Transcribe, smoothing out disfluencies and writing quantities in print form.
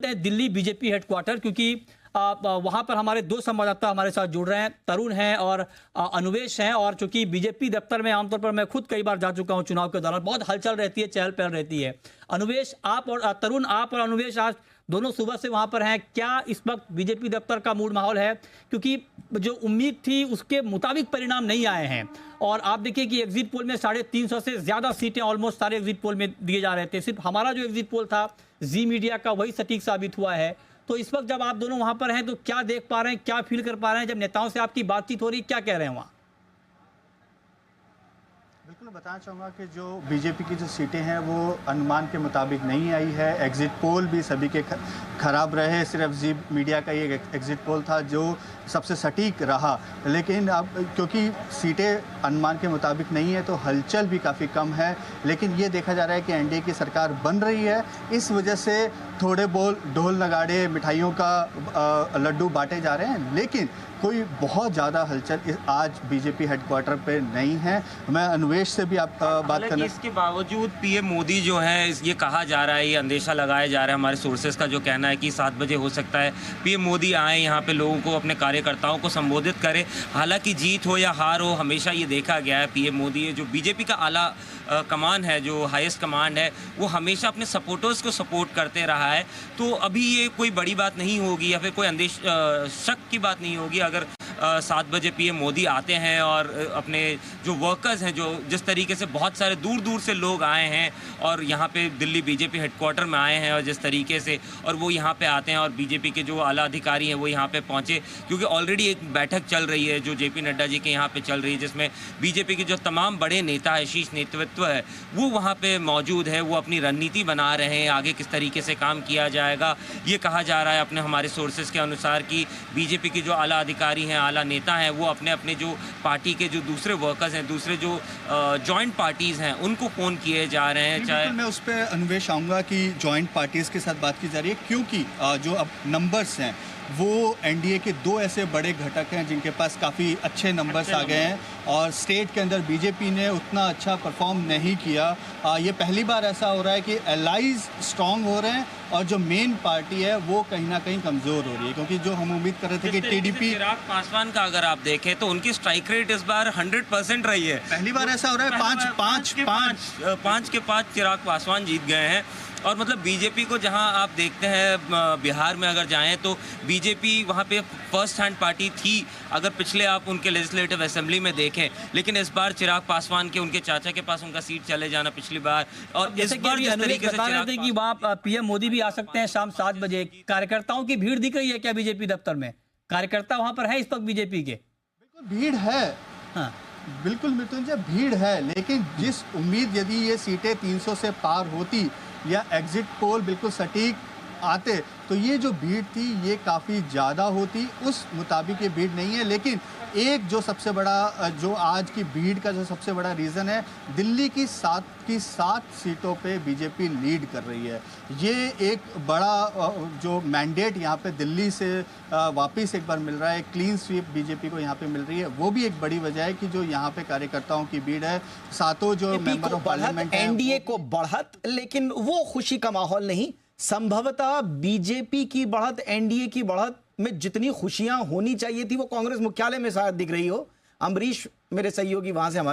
चलते हैं Delhi BJP headquarter, क्योंकि वहां पर हमारे दो संवाददाता हमारे साथ जुड़ रहे हैं, तरुण हैं और अनुवेश हैं। और चूंकि बीजेपी दफ्तर में आमतौर पर मैं खुद कई बार जा चुका हूं चुनाव के दौरान, बहुत हलचल रहती है, चहल पहल रहती है। अनुवेश आप और तरुण, आप और अनुवेश आज दोनों सुबह से वहां पर हैं, क्या इस वक्त बीजेपी दफ्तर का मूड माहौल है? क्योंकि जो उम्मीद थी उसके मुताबिक परिणाम नहीं आए हैं। और आप देखिए कि एग्जिट पोल में 350 से ज्यादा सीटें ऑलमोस्ट सारे एग्जिट पोल में दिए जा रहे थे। सिर्फ हमारा जो एग्जिट पोल था जी मीडिया का, वही सटीक साबित हुआ है। तो इस वक्त जब आप दोनों वहां पर हैं तो क्या देख पा रहे हैं, क्या फील कर पा रहे हैं? जब नेताओं से आपकी बातचीत हो रही है, क्या कह रहे हैं वहां? बिल्कुल बताना चाहूँगा कि जो बीजेपी की जो सीटें हैं वो अनुमान के मुताबिक नहीं आई है। एग्जिट पोल भी सभी के खराब रहे, सिर्फ जी मीडिया का ये एग्जिट पोल था जो सबसे सटीक रहा। लेकिन अब क्योंकि सीटें अनुमान के मुताबिक नहीं है तो हलचल भी काफ़ी कम है। लेकिन ये देखा जा रहा है कि एनडीए की सरकार बन रही है, इस वजह से थोड़े बहुत ढोल नगाड़े मिठाइयों का लड्डू बांटे जा रहे हैं, लेकिन कोई बहुत ज़्यादा हलचल आज बीजेपी हेडक्वार्टर पे नहीं है। मैं अनुवेश से भी आप बात करना। इसके बावजूद पीएम मोदी जो है, ये कहा जा रहा है, ये अंदेशा लगाया जा रहा है, हमारे सोर्सेज का जो कहना है कि 7 बजे हो सकता है पीएम मोदी आए यहाँ पे, लोगों को, अपने कार्यकर्ताओं को संबोधित करें। हालांकि जीत हो या हार हो, हमेशा ये देखा गया है पीएम मोदी, जो बीजेपी का आला कमान है, जो हाईएस्ट कमांड है, वो हमेशा अपने सपोर्टर्स को सपोर्ट करते रहा है। तो अभी ये कोई बड़ी बात नहीं होगी या फिर कोई शक की बात नहीं होगी अगर 7 बजे पीएम मोदी आते हैं और अपने जो वर्कर्स हैं, जो जिस तरीके से बहुत सारे दूर दूर से लोग आए हैं और यहाँ पे दिल्ली बीजेपी हेडक्वार्टर में आए हैं, और जिस तरीके से और वो यहाँ पे आते हैं और बीजेपी के जो आला अधिकारी हैं वो यहाँ पे पहुँचे, क्योंकि ऑलरेडी एक बैठक चल रही है जो जेपी नड्डा जी के यहाँ पे चल रही है, जिसमें बीजेपी के जो तमाम बड़े नेता है, शीर्ष नेतृत्व है, वो वहाँ पे मौजूद है। वो अपनी रणनीति बना रहे हैं, आगे किस तरीके से काम किया जाएगा। ये कहा जा रहा है अपने हमारे सोर्सेज के अनुसार कि बीजेपी के जो आला अधिकारी हैं, आला नेता हैं, वो अपने अपने जो पार्टी के जो दूसरे वर्कर्स हैं, दूसरे जो जॉइंट पार्टीज हैं, उनको फ़ोन किए जा रहे हैं। चाहे मैं उस पर अनुवेश आऊँगा कि जॉइंट पार्टीज के साथ बात की जा रही है, क्योंकि जो अब नंबर्स हैं वो एनडीए के दो ऐसे बड़े घटक हैं जिनके पास काफ़ी अच्छे नंबर्स आ गए हैं, और स्टेट के अंदर बीजेपी ने उतना अच्छा परफॉर्म नहीं किया। ये पहली बार ऐसा हो रहा है कि एलाइज स्ट्रांग हो रहे हैं और जो मेन पार्टी है वो कहीं ना कहीं कमज़ोर हो रही है, क्योंकि जो हम उम्मीद कर रहे थे कि टीडीपी, चिराग पासवान का अगर आप देखें तो उनकी स्ट्राइक रेट इस बार 100% रही है। पहली बार ऐसा हो रहा है, पाँच के पाँच चिराग पासवान जीत गए हैं। और मतलब बीजेपी को जहां आप देखते हैं बिहार में अगर जाएं तो बीजेपी वहां पे फर्स्ट हैंड पार्टी थी अगर पिछले आप उनके लेजिस्लेटिव असेंबली में देखें, लेकिन इस बार चिराग पासवान के उनके चाचा के पास उनका सीट चले जाना पिछली बार, और इस बार जिस तरीके से चिराग कि वहाँ पीएम मोदी भी आ सकते हैं शाम 7 बजे। कार्यकर्ताओं की भीड़ दिख रही है क्या बीजेपी दफ्तर में? कार्यकर्ता वहां पर है इस वक्त बीजेपी के? बिल्कुल भीड़ है। हाँ बिल्कुल मृत्युंजय, भीड़ है, लेकिन जिस उम्मीद, यदि ये सीटें 300 से पार होती या एग्जिट पोल बिल्कुल सटीक आते तो ये जो भीड़ थी ये काफ़ी ज़्यादा होती। उस मुताबिक ये भीड़ नहीं है। लेकिन एक जो सबसे बड़ा, जो आज की भीड़ का जो सबसे बड़ा रीज़न है, दिल्ली की 7 सीटों पे बीजेपी लीड कर रही है। ये एक बड़ा जो मैंडेट यहाँ पे दिल्ली से वापस एक बार मिल रहा है, क्लीन स्वीप बीजेपी को यहाँ पे मिल रही है, वो भी एक बड़ी वजह है कि जो यहाँ पे कार्यकर्ताओं की भीड़ है। सातों जो मेंबर ऑफ पार्लियामेंट हैं, एनडीए को बढ़त, लेकिन वो खुशी का माहौल नहीं। संभवतः बीजेपी की बढ़त, एनडीए की बढ़त में जितनी खुशियां होनी चाहिए थी वो कांग्रेस मुख्यालय में शायद दिख रही हो। अमरीश मेरे सहयोगी वहां से हमारे